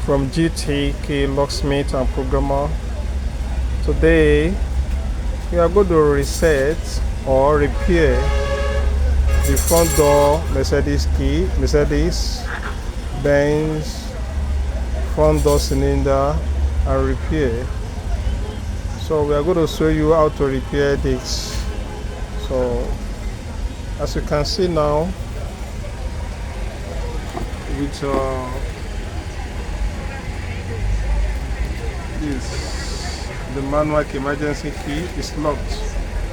from GTK Locksmith and Programmer. Today we are going to reset or repair the front door Mercedes Benz front door cylinder and repair. So we are going to show you how to repair this. So as you can see now, with the manual emergency key is locked.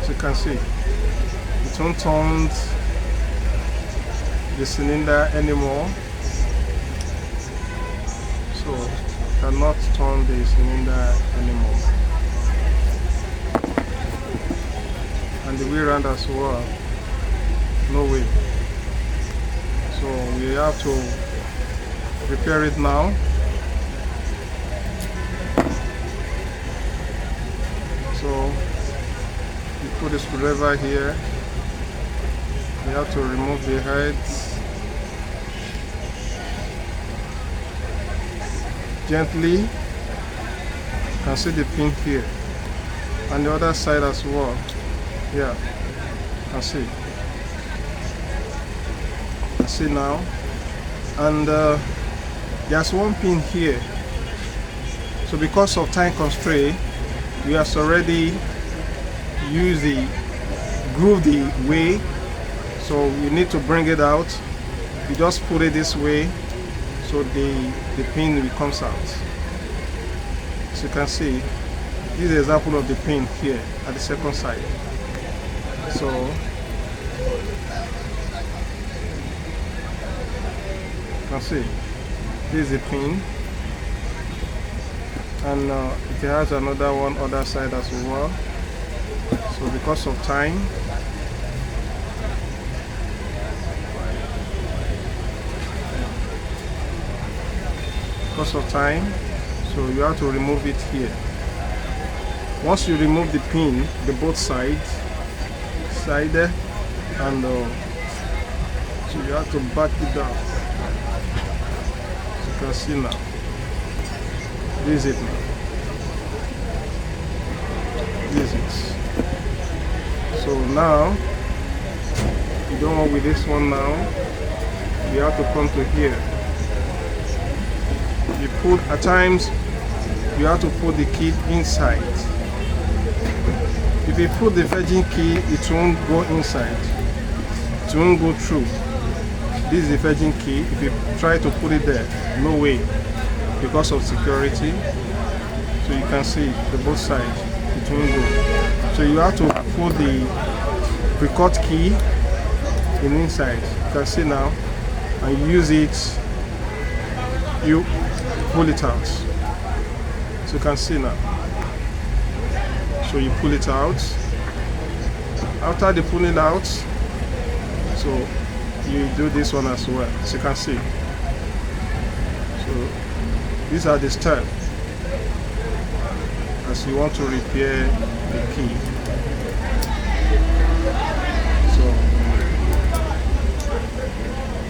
As you can see, it won't turn the cylinder anymore, so cannot turn the cylinder anymore, and the way around as well, no way. So we have to repair it now. So you put the screwdriver here. You have to remove the heads gently. You can see the pin here, and the other side as well. Yeah, you can see. See now, and there's one pin here. So because of time constraint, we have already used the groove the way, so you need to bring it out. You just put it this way, so the pin will comes out. As you can see, this is an example of the pin here at the second side. So you can see this is a pin, and it has another one other side as well. So because of time, so you have to remove it here. Once you remove the pin, the both side, and so you have to back it down. You can see now. This is it now. This is it. So now you don't want with this one now. You have to come to here. You put at times you have to put the key inside. If you put the virgin key, it won't go inside. It won't go through. This is the virgin key. If you try to put it there, no way, because of security. So you can see the both sides, it won't go. So you have to put the record key in inside. You can see now, and use it. You pull it out. So you can see now. So you pull it out. After the pulling out, so you do this one as well, as you can see. So these are the steps as you want to repair the key. So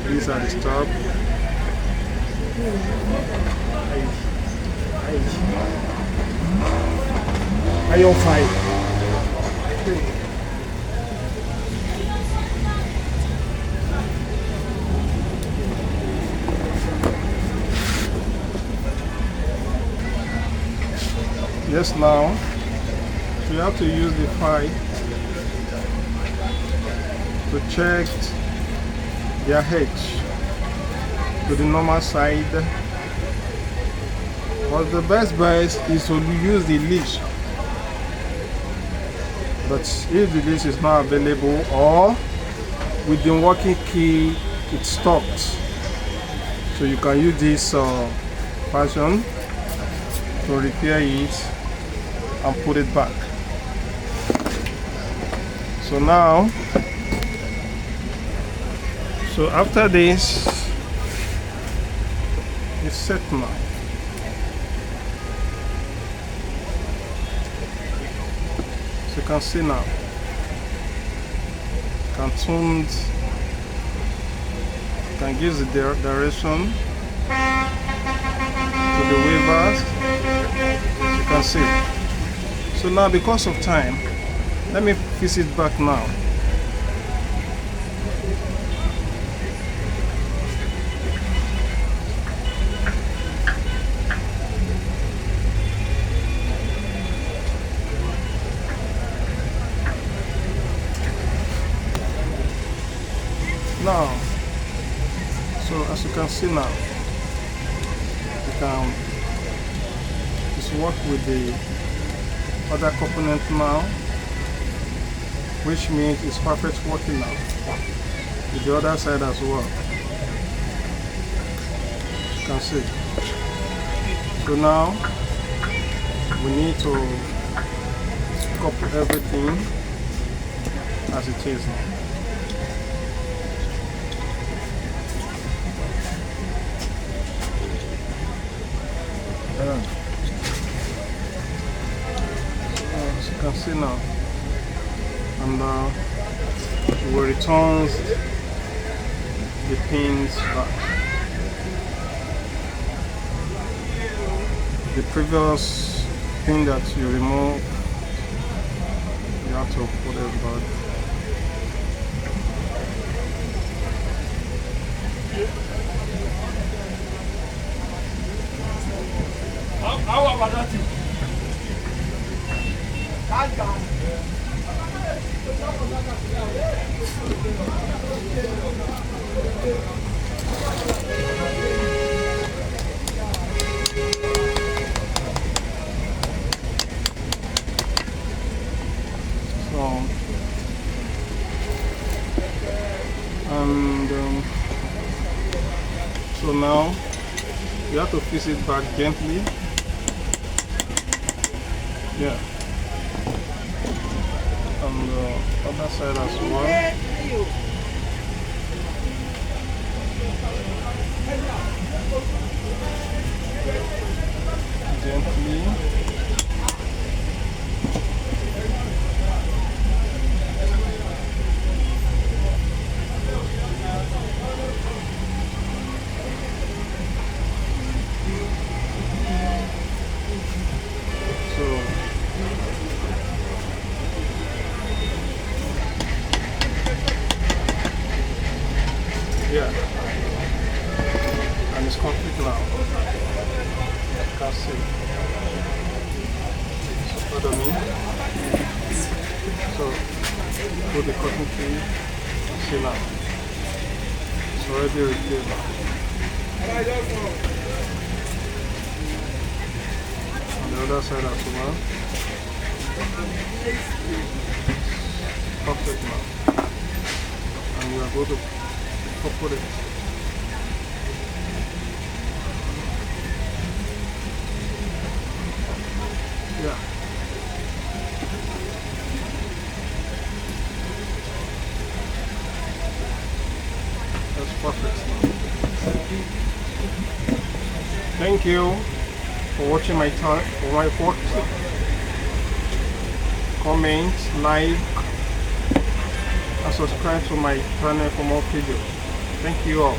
these are the steps. Iron 5. Yes, now you have to use the file to check their edge to the normal side. But the best bet is to use the leash. But if the leash is not available, or with the working key it's stopped, so you can use this fashion to repair it and put it back. So now, so after this, it's set now. So you can see now, can tune, can give the direction the wavers, you can see. So now, because of time, let me fix it back now. Now, so as you can see now, you can just work with the other component now, which means it's perfect working now with the other side as well. You can see. So now we need to couple everything as it is now. As you can see now, and we will return the pins back. The previous pin that you remove, you have to put it back. How about that? So now you have to fix it back gently. Yeah. On the other side as well. Gently. Yeah, and it's complete now. You can see. So follow me. So put the cotton tree. See now. It's already repaired now. On the other side as well. Perfect now. And we are going to put it. Yeah. That's perfect. Thank you for watching my time, for my work. Comment, like, and subscribe to my channel for more videos. Thank you all.